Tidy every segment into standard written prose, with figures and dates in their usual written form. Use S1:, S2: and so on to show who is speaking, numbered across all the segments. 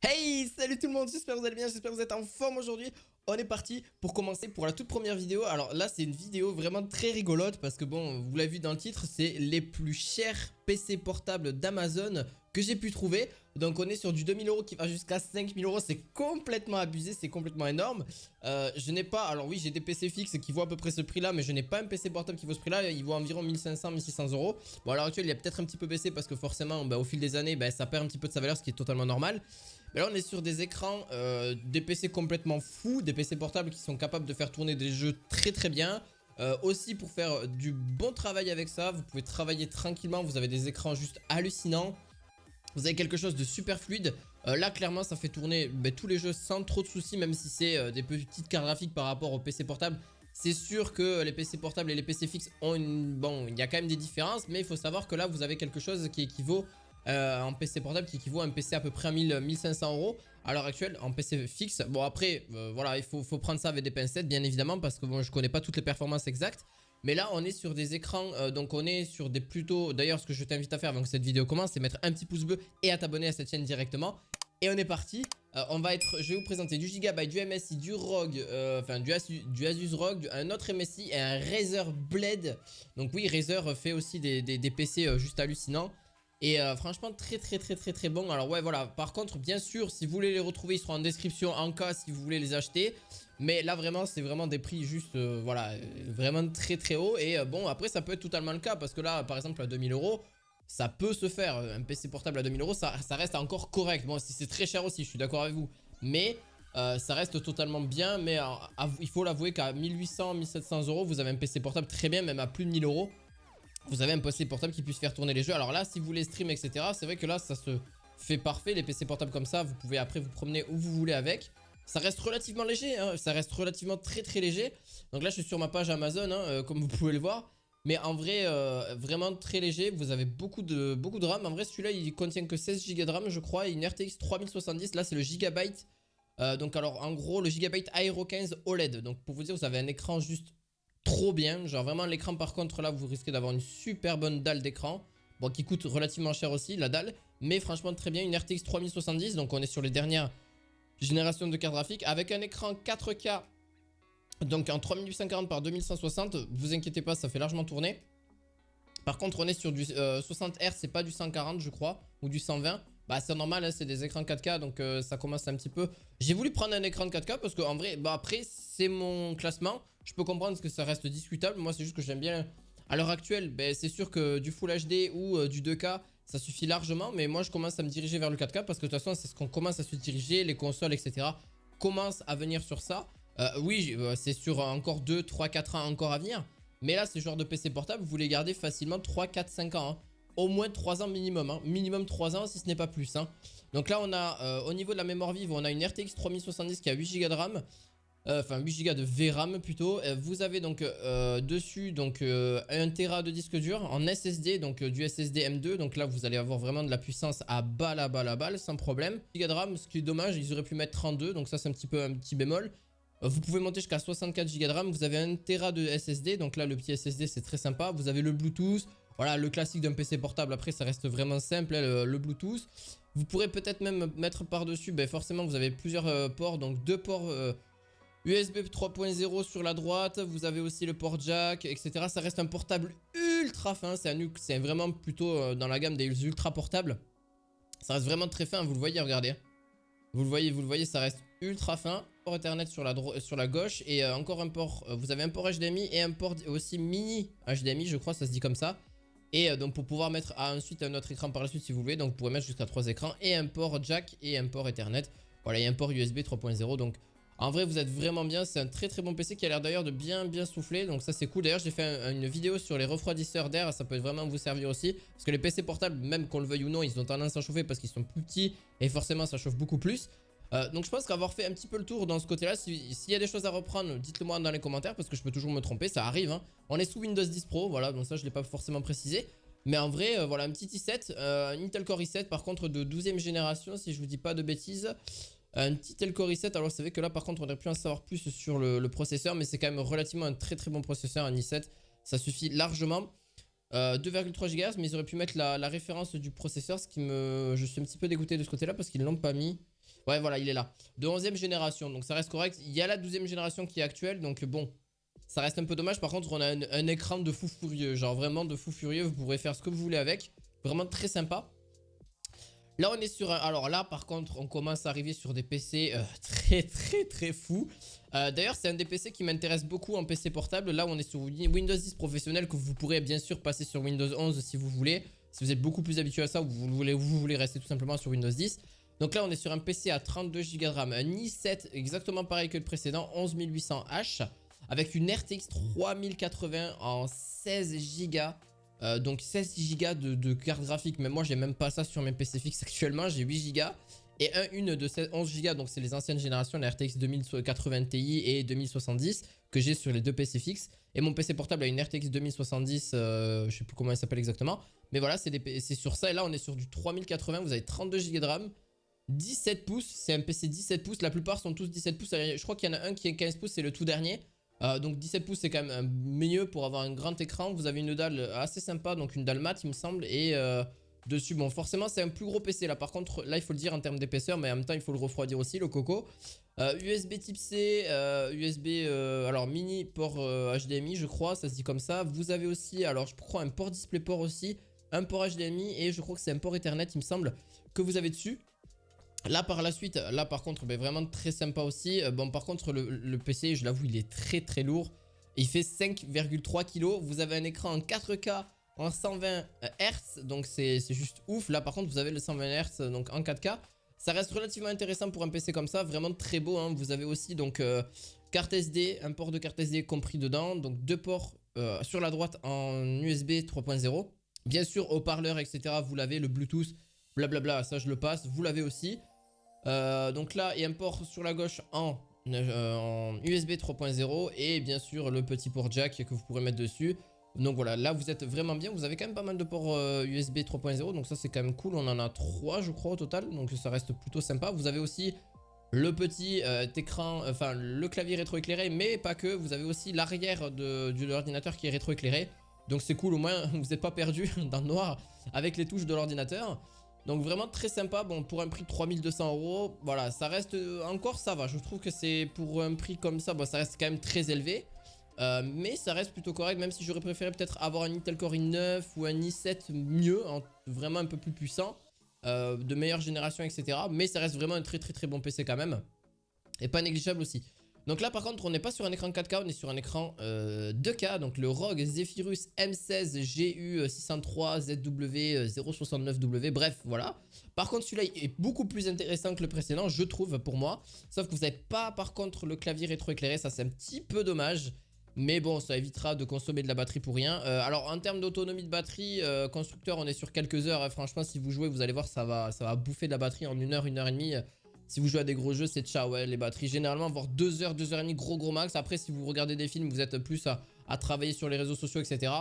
S1: Hey, salut tout le monde, j'espère que vous allez bien, j'espère que vous êtes en forme aujourd'hui. On est parti pour commencer pour la toute première vidéo. Alors là, c'est une vidéo vraiment très rigolote parce que bon, vous l'avez vu dans le titre, c'est les plus chers PC portables d'Amazon que j'ai pu trouver. Donc on est sur du 2000 € qui va jusqu'à 5000 €, c'est complètement abusé, c'est complètement énorme. Je n'ai pas, alors oui, j'ai des PC fixes qui vaut à peu près ce prix-là, mais je n'ai pas un PC portable qui vaut ce prix-là, il vaut environ 1500-1600 €. Bon, à l'heure actuelle, il a peut-être un petit peu baissé parce que forcément, au fil des années, ça perd un petit peu de sa valeur, ce qui est totalement normal. Mais là on est sur des écrans, des PC complètement fous, des PC portables qui sont capables de faire tourner des jeux très très bien. Aussi pour faire du bon travail avec ça, vous pouvez travailler tranquillement, vous avez des écrans juste hallucinants. Vous avez quelque chose de super fluide. Là clairement ça fait tourner tous les jeux sans trop de soucis, même si c'est des petites cartes graphiques par rapport aux PC portables. C'est sûr que les PC portables et les PC fixes ont une... Bon, il y a quand même des différences, mais il faut savoir que là vous avez quelque chose qui équivaut en PC portable, qui équivaut à un PC à peu près à 1500 € à l'heure actuelle en PC fixe. Bon après voilà, il faut prendre ça avec des pincettes bien évidemment, parce que bon, je connais pas toutes les performances exactes. Mais là on est sur des écrans, donc on est sur des plutôt... D'ailleurs ce que je t'invite à faire avant que cette vidéo commence, c'est mettre un petit pouce bleu et à t'abonner à cette chaîne directement. Et on est parti, je vais vous présenter du Gigabyte, du MSI, du ROG, enfin du Asus ROG, un autre MSI et un Razer Blade. Donc oui, Razer fait aussi des PC juste hallucinants. Et franchement très bon. Alors ouais voilà, par contre bien sûr si vous voulez les retrouver, ils seront en description en cas si vous voulez les acheter. Mais là vraiment c'est vraiment des prix juste voilà, vraiment très haut. Et bon après ça peut être totalement le cas, parce que là par exemple à 2000 € ça peut se faire. Un PC portable à 2000 € ça reste encore correct. Bon si c'est très cher aussi, je suis d'accord avec vous, mais ça reste totalement bien. Mais il faut l'avouer qu'à 1800-1700 € vous avez un PC portable très bien, même à plus de 1000 €. Vous avez un PC portable qui puisse faire tourner les jeux. Alors là, si vous voulez stream, etc., c'est vrai que là, ça se fait parfait. Les PC portables comme ça, vous pouvez après vous promener où vous voulez avec. Ça reste relativement léger, hein. Ça reste relativement très léger. Donc là, je suis sur ma page Amazon, hein, comme vous pouvez le voir. Mais en vrai, vraiment très léger. Vous avez beaucoup de RAM. En vrai, celui-là, il contient que 16 Go de RAM, je crois. Et une RTX 3070. Là, c'est le Gigabyte. Donc alors, en gros, le Gigabyte Aero 15 OLED. Donc pour vous dire, vous avez un écran juste trop bien, genre vraiment l'écran. Par contre là vous risquez d'avoir une super bonne dalle d'écran, bon qui coûte relativement cher aussi la dalle, mais franchement très bien. Une RTX 3070, donc on est sur les dernières générations de cartes graphiques, avec un écran 4K, donc en 3840 par 2160, vous inquiétez pas, ça fait largement tourner. Par contre on est sur du 60 Hz, c'est pas du 140 je crois, ou du 120. Bah c'est normal, hein, c'est des écrans 4K, donc ça commence un petit peu... J'ai voulu prendre un écran de 4K parce qu'en vrai, après c'est mon classement. Je peux comprendre que ça reste discutable, moi c'est juste que j'aime bien... À l'heure actuelle, c'est sûr que du Full HD ou du 2K, ça suffit largement. Mais moi je commence à me diriger vers le 4K, parce que de toute façon c'est ce qu'on commence à se diriger. Les consoles, etc. commencent à venir sur ça. Oui, c'est sur encore 2, 3, 4 ans encore à venir. Mais là, ce genre de PC portable, vous les gardez facilement 3, 4, 5 ans. Hein. Au moins 3 ans minimum. Hein. Minimum 3 ans si ce n'est pas plus. Hein. Donc là, on a au niveau de la mémoire vive, on a une RTX 3070 qui a 8 Go de RAM. Enfin 8 Go de VRAM plutôt. Vous avez donc dessus donc 1 Tera de disque dur en SSD, donc du SSD M2. Donc là, vous allez avoir vraiment de la puissance à balle sans problème. 8 Go de RAM, ce qui est dommage, ils auraient pu mettre 32. Donc ça, c'est un petit bémol. Vous pouvez monter jusqu'à 64 Go de RAM, vous avez 1 Tera de SSD, donc là le petit SSD c'est très sympa. Vous avez le Bluetooth, voilà le classique d'un PC portable, après ça reste vraiment simple, hein, le Bluetooth. Vous pourrez peut-être même mettre par-dessus, forcément vous avez plusieurs ports, donc 2 ports USB 3.0 sur la droite, vous avez aussi le port jack, etc. Ça reste un portable ultra fin, c'est vraiment plutôt dans la gamme des ultra portables. Ça reste vraiment très fin, vous le voyez, regardez. Vous le voyez, ça reste ultra fin. Port Ethernet sur la gauche et encore un port. Vous avez un port HDMI et un port aussi mini HDMI, je crois, ça se dit comme ça. Et donc pour pouvoir mettre ensuite un autre écran par la suite si vous voulez. Donc vous pourrez mettre jusqu'à 3 écrans et un port jack et un port Ethernet. Voilà, il y a un port USB 3.0. Donc en vrai, vous êtes vraiment bien. C'est un très bon PC qui a l'air d'ailleurs de bien souffler. Donc ça, c'est cool. D'ailleurs, j'ai fait une vidéo sur les refroidisseurs d'air. Ça peut vraiment vous servir aussi. Parce que les PC portables, même qu'on le veuille ou non, ils ont tendance à chauffer parce qu'ils sont plus petits. Et forcément, ça chauffe beaucoup plus. Donc je pense qu'avoir fait un petit peu le tour dans ce côté là, s'il y a des choses à reprendre, dites-le moi dans les commentaires, parce que je peux toujours me tromper, ça arrive hein. On est sous Windows 10 Pro, voilà, donc ça je l'ai pas forcément précisé. Mais en vrai, voilà, un petit i7, Intel Core i7 par contre de 12e génération, si je vous dis pas de bêtises. Un petit Intel Core i7, alors c'est vrai que là par contre on aurait pu en savoir plus sur le processeur, mais c'est quand même relativement un très bon processeur, un i7, ça suffit largement. 2,3 GHz, mais ils auraient pu mettre la référence du processeur, ce qui me... Je suis un petit peu dégoûté de ce côté là parce qu'ils l'ont pas mis. Ouais, voilà, il est là. De 11e génération, donc ça reste correct. Il y a la 12e génération qui est actuelle, donc bon, ça reste un peu dommage. Par contre, on a un écran de fou furieux, genre vraiment de fou furieux. Vous pourrez faire ce que vous voulez avec. Vraiment très sympa. Là, on est sur un... Alors là, par contre, on commence à arriver sur des PC très fous. D'ailleurs, c'est un des PC qui m'intéresse beaucoup en PC portable. Là, on est sur Windows 10 professionnel que vous pourrez bien sûr passer sur Windows 11 si vous voulez. Si vous êtes beaucoup plus habitué à ça ou vous voulez rester tout simplement sur Windows 10. Donc là, on est sur un PC à 32 Go de RAM. Un i7 exactement pareil que le précédent, 11800H. Avec une RTX 3080 en 16 Go. Donc 16 Go de carte graphique, mais moi j'ai même pas ça sur mes PC fixes actuellement, j'ai 8 Go et une de 11 Go, donc c'est les anciennes générations, la RTX 2080 Ti et 2070 que j'ai sur les deux PC fixes. Et mon PC portable a une RTX 2070, je sais plus comment elle s'appelle exactement, mais voilà, c'est sur ça. Et là on est sur du 3080, vous avez 32 Go de RAM, 17 pouces, c'est un PC 17 pouces, la plupart sont tous 17 pouces, je crois qu'il y en a un qui est 15 pouces, c'est le tout dernier. Donc 17 pouces c'est quand même mieux pour avoir un grand écran. Vous avez une dalle assez sympa, donc une dalle mat il me semble. Et dessus, bon forcément c'est un plus gros PC là. Par contre là il faut le dire en termes d'épaisseur, mais en même temps il faut le refroidir aussi, le coco. USB type C, USB alors mini port HDMI je crois, ça se dit comme ça. Vous avez aussi, alors je crois un port DisplayPort aussi, un port HDMI et je crois que c'est un port Ethernet il me semble que vous avez dessus. Là par la suite, là par contre vraiment très sympa aussi. Bon par contre le PC je l'avoue il est très lourd. Il fait 5,3 kg. Vous avez un écran en 4K en 120 Hz. Donc c'est juste ouf. Là par contre vous avez le 120 Hz donc en 4K. Ça reste relativement intéressant pour un PC comme ça. Vraiment très beau hein. Vous avez aussi donc carte SD, un port de carte SD compris dedans. Donc deux ports sur la droite en USB 3.0. Bien sûr haut-parleur etc. Vous l'avez, le Bluetooth blablabla ça je le passe. Vous l'avez aussi. Donc là, il y a un port sur la gauche en USB 3.0 et bien sûr le petit port jack que vous pourrez mettre dessus. Donc voilà, là vous êtes vraiment bien. Vous avez quand même pas mal de ports USB 3.0, donc ça c'est quand même cool. On en a 3 je crois au total, donc ça reste plutôt sympa. Vous avez aussi le petit écran, enfin le clavier rétroéclairé, mais pas que. Vous avez aussi l'arrière de l'ordinateur qui est rétroéclairé. Donc c'est cool, au moins vous n'êtes pas perdu dans le noir avec les touches de l'ordinateur. Donc vraiment très sympa, bon pour un prix de 3200 €, voilà ça reste encore ça va, je trouve que c'est pour un prix comme ça, bon ça reste quand même très élevé. Mais ça reste plutôt correct, même si j'aurais préféré peut-être avoir un Intel Core i9 ou un i7 mieux, vraiment un peu plus puissant, de meilleure génération etc. Mais ça reste vraiment un très bon PC quand même, et pas négligeable aussi. Donc là par contre on n'est pas sur un écran 4K, on est sur un écran 2K. Donc le ROG Zephyrus M16 GU603 ZW069W, bref voilà. Par contre celui-là est beaucoup plus intéressant que le précédent je trouve pour moi. Sauf que vous n'avez pas par contre le clavier rétroéclairé, ça c'est un petit peu dommage. Mais bon ça évitera de consommer de la batterie pour rien. Alors en termes d'autonomie de batterie, constructeur on est sur quelques heures hein. Franchement si vous jouez vous allez voir ça va bouffer de la batterie en 1 heure, 1 heure et demie. Si vous jouez à des gros jeux, c'est ciao, ouais, les batteries. Généralement, voire 2 heures, 2 heures et demie, gros max. Après, si vous regardez des films, vous êtes plus à travailler sur les réseaux sociaux, etc.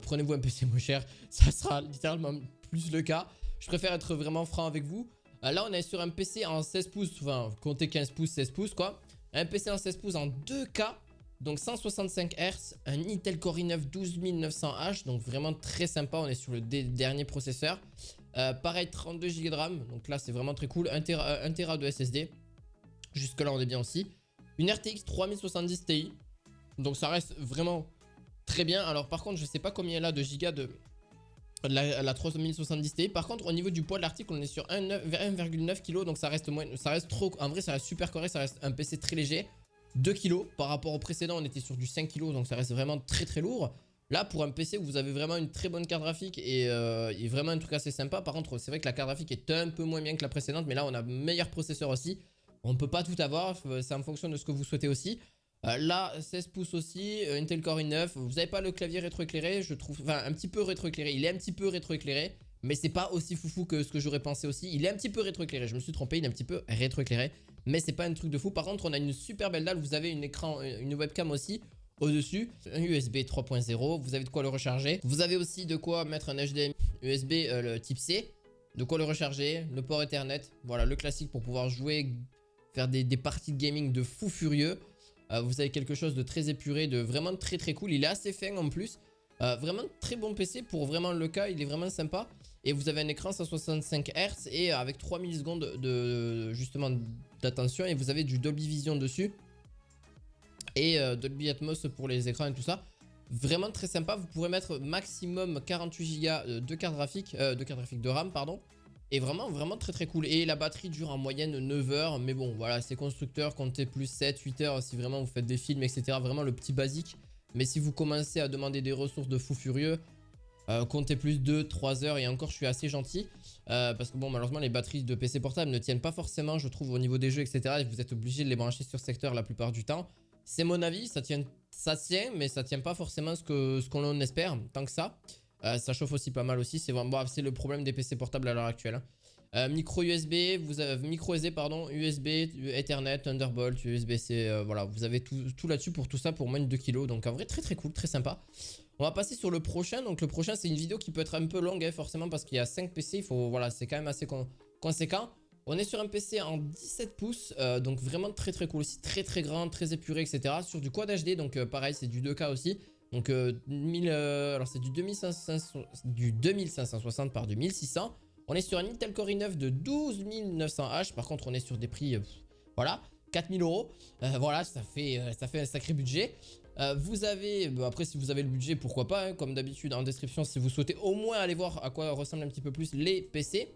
S1: Prenez-vous un PC moins cher. Ça sera littéralement plus le cas. Je préfère être vraiment franc avec vous. Là, on est sur un PC en 16 pouces. Enfin, comptez 15 pouces, 16 pouces, quoi. Un PC en 16 pouces en 2K. Donc 165 Hz. Un Intel Core i9 12900H. Donc vraiment très sympa. On est sur le dernier processeur. Pareil 32 Go de RAM, donc là c'est vraiment très cool. 1 Tera de SSD, jusque là on est bien aussi. Une RTX 3070 Ti, donc ça reste vraiment très bien. Alors par contre je sais pas combien il y a de giga de la 3070 Ti. Par contre au niveau du poids de l'article on est sur 1,9 kg, donc ça reste moins, ça reste trop, en vrai ça reste super correct, ça reste un PC très léger. 2 kg par rapport au précédent on était sur du 5 kg, donc ça reste vraiment très lourd. Là pour un PC vous avez vraiment une très bonne carte graphique et vraiment un truc assez sympa. Par contre c'est vrai que la carte graphique est un peu moins bien que la précédente, mais là on a meilleur processeur aussi. On ne peut pas tout avoir, c'est en fonction de ce que vous souhaitez aussi. Là 16 pouces aussi, Intel Core i9. Vous n'avez pas le clavier rétroéclairé, je trouve, enfin un petit peu rétroéclairé. Il est un petit peu rétroéclairé, mais c'est pas aussi foufou que ce que j'aurais pensé aussi. Il est un petit peu rétroéclairé, je me suis trompé, il est un petit peu rétroéclairé, mais c'est pas un truc de fou. Par contre on a une super belle dalle, vous avez une webcam aussi au-dessus, un USB 3.0, vous avez de quoi le recharger. Vous avez aussi de quoi mettre un HDMI USB le type C, de quoi le recharger, le port Ethernet, voilà le classique pour pouvoir jouer, faire des parties de gaming de fou furieux. Vous avez quelque chose de très épuré, de vraiment très cool. Il est assez fin en plus. Vraiment très bon PC pour vraiment le cas, il est vraiment sympa. Et vous avez un écran 165 Hz et avec 3 millisecondes justement d'attention. Et vous avez du Dolby Vision dessus. Et Dolby Atmos pour les écrans et tout ça. Vraiment très sympa. Vous pourrez mettre maximum 48 Go de carte graphique, de RAM, pardon. Et vraiment très très cool. Et la batterie dure en moyenne 9 heures. Mais bon, voilà, c'est constructeur. Comptez plus 7, 8 heures si vraiment vous faites des films, etc. Vraiment le petit basique. Mais si vous commencez à demander des ressources de fou furieux, comptez plus 2, 3 heures. Et encore, je suis assez gentil. Parce que bon, malheureusement, les batteries de PC portable ne tiennent pas forcément, je trouve, au niveau des jeux, etc. Et vous êtes obligé de les brancher sur secteur la plupart du temps. C'est mon avis, ça tient, mais ça tient pas forcément ce qu'on en espère, tant que ça. Ça chauffe aussi pas mal aussi, c'est bon, c'est le problème des PC portables à l'heure actuelle. Micro USB, vous avez micro SD pardon, USB, Ethernet, Thunderbolt, USB-C, voilà, vous avez tout là-dessus pour tout ça pour moins de 2 kg. Donc en vrai très cool, très sympa. On va passer sur le prochain. Donc le prochain c'est une vidéo qui peut être un peu longue hein, forcément parce qu'il y a 5 PC, il faut, voilà, c'est quand même assez conséquent. On est sur un PC en 17 pouces, donc vraiment très cool aussi, très grand, très épuré, etc. Sur du Quad HD, donc pareil, c'est du 2K aussi. Donc alors c'est du 2560 par du 1600. On est sur un Intel Core i9 de 12900H. Par contre, on est sur des prix, voilà, 4000 euros. Voilà, ça fait un sacré budget. Vous avez, après si vous avez le budget, pourquoi pas, hein, comme d'habitude en description, si vous souhaitez au moins aller voir à quoi ressemblent un petit peu plus les PC.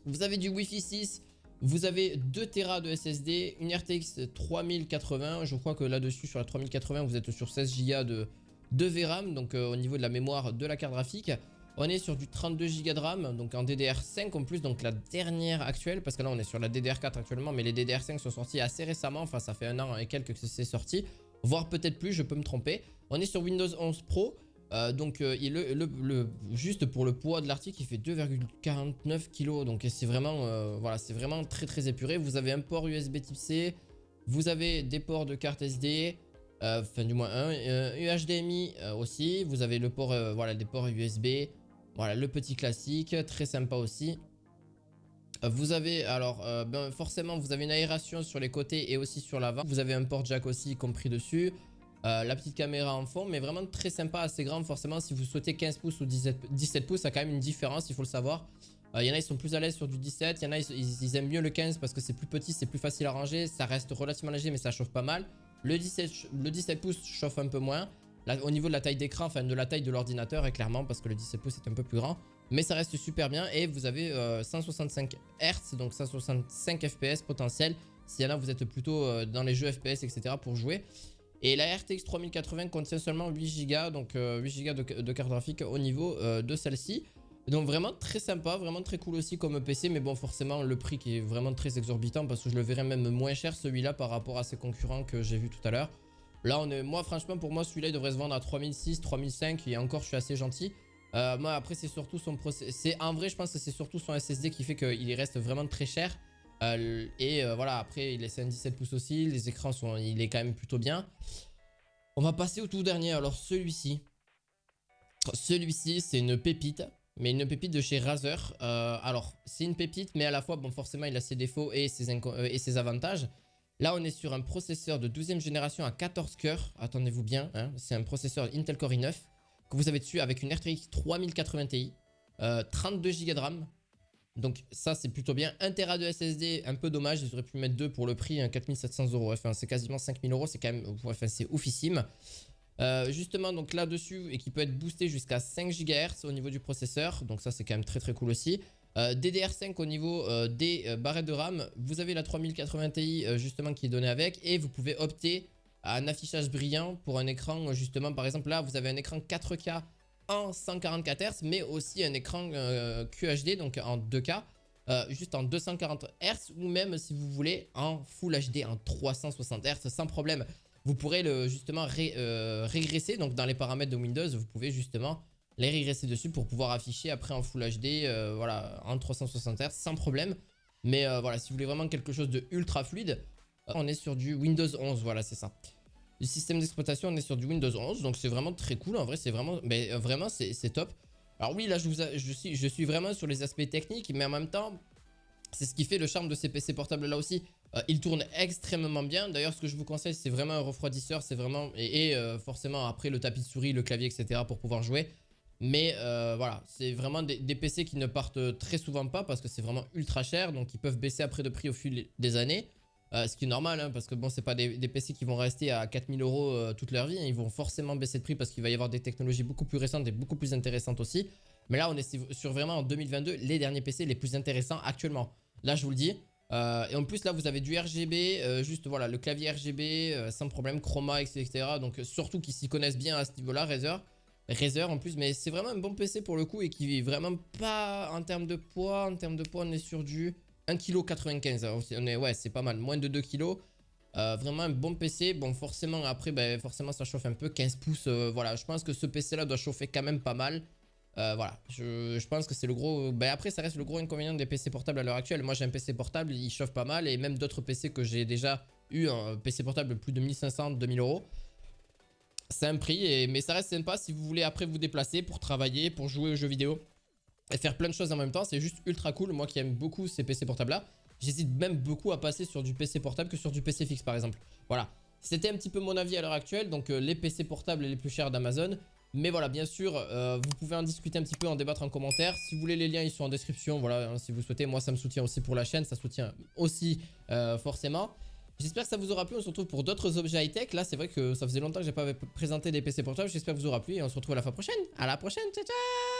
S1: Vous avez du Wi-Fi 6, vous avez 2 Tera de SSD, une RTX 3080. Je crois que là-dessus, sur la 3080, vous êtes sur 16 Go de VRAM, donc au niveau de la mémoire de la carte graphique. On est sur du 32 Go de RAM, donc en DDR5 en plus, donc la dernière actuelle, parce que là on est sur la DDR4 actuellement, mais les DDR5 sont sortis assez récemment, enfin ça fait 1 an et quelques que c'est sorti, voire peut-être plus, je peux me tromper. On est sur Windows 11 Pro. Donc juste pour le poids de l'article il fait 2,49 kg, donc c'est vraiment voilà, c'est vraiment très épuré. Vous avez un port USB type C, vous avez des ports de carte SD, enfin du moins un HDMI aussi, vous avez le port voilà, des ports USB, voilà le petit classique, très sympa aussi. Vous avez alors forcément vous avez une aération sur les côtés et aussi sur l'avant. Vous avez un port jack aussi compris dessus. La petite caméra en fond, mais vraiment très sympa, assez grande. Forcément, si vous souhaitez 15 pouces ou 17 pouces, ça a quand même une différence, il faut le savoir. Il y en a, ils sont plus à l'aise sur du 17. Il y en a, ils aiment mieux le 15 parce que c'est plus petit, c'est plus facile à ranger. Ça reste relativement léger, mais ça chauffe pas mal. Le 17 pouces chauffe un peu moins. Là, au niveau de la taille d'écran, enfin de la taille de l'ordinateur, clairement, parce que le 17 pouces est un peu plus grand. Mais ça reste super bien. Et vous avez 165 Hz, donc 165 FPS potentiel. Si y en a, vous êtes plutôt dans les jeux FPS, etc. pour jouer. Et la RTX 3080 contient seulement 8 Go, donc 8 Go de carte graphique au niveau de celle-ci. Donc vraiment très sympa, vraiment très cool aussi comme PC. Mais bon, forcément, le prix qui est vraiment très exorbitant parce que je le verrais même moins cher celui-là par rapport à ses concurrents que j'ai vu tout à l'heure. Là, moi, franchement, pour moi, celui-là, il devrait se vendre à 3006, 3005 et encore, je suis assez gentil. Moi, après, c'est surtout son processeur. En vrai, je pense que c'est surtout son SSD qui fait qu'il reste vraiment très cher. Voilà, après il est un 17 pouces aussi, les écrans il est quand même plutôt bien. On va passer au tout dernier. Alors celui-ci c'est une pépite, mais une pépite de chez Razer. Alors c'est une pépite, mais à la fois bon, forcément il a ses défauts et ses avantages. Là on est sur un processeur de 12e génération à 14 cœurs. Attendez-vous bien, hein, c'est un processeur Intel Core i9 que vous avez dessus avec une RTX 3080 Ti, 32 Go de RAM. Donc ça c'est plutôt bien. 1 Tera de SSD, un peu dommage, ils auraient pu mettre 2 pour le prix, hein, 4700 euros. Enfin c'est quasiment 5000 euros, c'est quand même, enfin c'est oufissime. Justement donc là-dessus, et qui peut être boosté jusqu'à 5 GHz au niveau du processeur. Donc ça c'est quand même très cool aussi. DDR5 au niveau des barrettes de RAM. Vous avez la 3080 Ti justement qui est donnée avec. Et vous pouvez opter à un affichage brillant pour un écran justement. Par exemple là vous avez un écran 4K en 144 Hz, mais aussi un écran QHD, donc en 2K, juste en 240 Hz, ou même si vous voulez en Full HD en 360 Hz sans problème. Vous pourrez justement régresser, donc dans les paramètres de Windows, vous pouvez justement les régresser dessus pour pouvoir afficher après en Full HD, voilà, en 360 Hz sans problème. Mais voilà, si vous voulez vraiment quelque chose de ultra fluide, on est sur du Windows 11, voilà, c'est ça. Le système d'exploitation, on est sur du Windows 11, donc c'est vraiment très cool. En vrai, c'est vraiment, mais vraiment, c'est top. Alors oui, là, je suis vraiment sur les aspects techniques, mais en même temps, c'est ce qui fait le charme de ces PC portables là aussi. Ils tournent extrêmement bien. D'ailleurs, ce que je vous conseille, c'est vraiment un refroidisseur, c'est vraiment forcément après le tapis de souris, le clavier, etc. pour pouvoir jouer. Mais voilà, c'est vraiment des PC qui ne partent très souvent pas parce que c'est vraiment ultra cher. Donc ils peuvent baisser après de prix au fil des années. Ce qui est normal hein, parce que bon, c'est pas des PC qui vont rester à 4000 € toute leur vie. Hein. Ils vont forcément baisser de prix parce qu'il va y avoir des technologies beaucoup plus récentes et beaucoup plus intéressantes aussi. Mais là, on est sur vraiment en 2022 les derniers PC les plus intéressants actuellement. Là, je vous le dis. Et en plus, là, vous avez du RGB, juste voilà, le clavier RGB sans problème, chroma, etc. Donc surtout qu'ils s'y connaissent bien à ce niveau-là, Razer en plus, mais c'est vraiment un bon PC pour le coup et qui est vraiment pas en termes de poids. En termes de poids, on est sur du 1,95 kg. Ouais, c'est pas mal, moins de 2 kg. Vraiment un bon PC. Bon, forcément, après, forcément, ça chauffe un peu. 15 pouces, voilà, je pense que ce PC là doit chauffer quand même pas mal. Voilà, je pense que c'est le gros. Après, ça reste le gros inconvénient des PC portables à l'heure actuelle. Moi, j'ai un PC portable, il chauffe pas mal. Et même d'autres PC que j'ai déjà eu, un PC portable de plus de 1500-2000 €. C'est un prix, mais ça reste sympa si vous voulez après vous déplacer pour travailler, pour jouer aux jeux vidéo et faire plein de choses en même temps. C'est juste ultra cool. Moi qui aime beaucoup ces PC portables là, j'hésite même beaucoup à passer sur du PC portable que sur du PC fixe par exemple. Voilà, c'était un petit peu mon avis à l'heure actuelle. Donc les PC portables les plus chers d'Amazon. Mais voilà, bien sûr, vous pouvez en discuter un petit peu, en débattre en commentaire. Si vous voulez les liens, ils sont en description. Voilà, hein, si vous souhaitez. Moi, ça me soutient aussi pour la chaîne. Ça soutient aussi forcément. J'espère que ça vous aura plu, on se retrouve pour d'autres objets high-tech. Là, c'est vrai que ça faisait longtemps que j'ai pas présenté des PC portables. J'espère que vous aura plu et on se retrouve à la fois prochaine. À la prochaine, ciao ciao.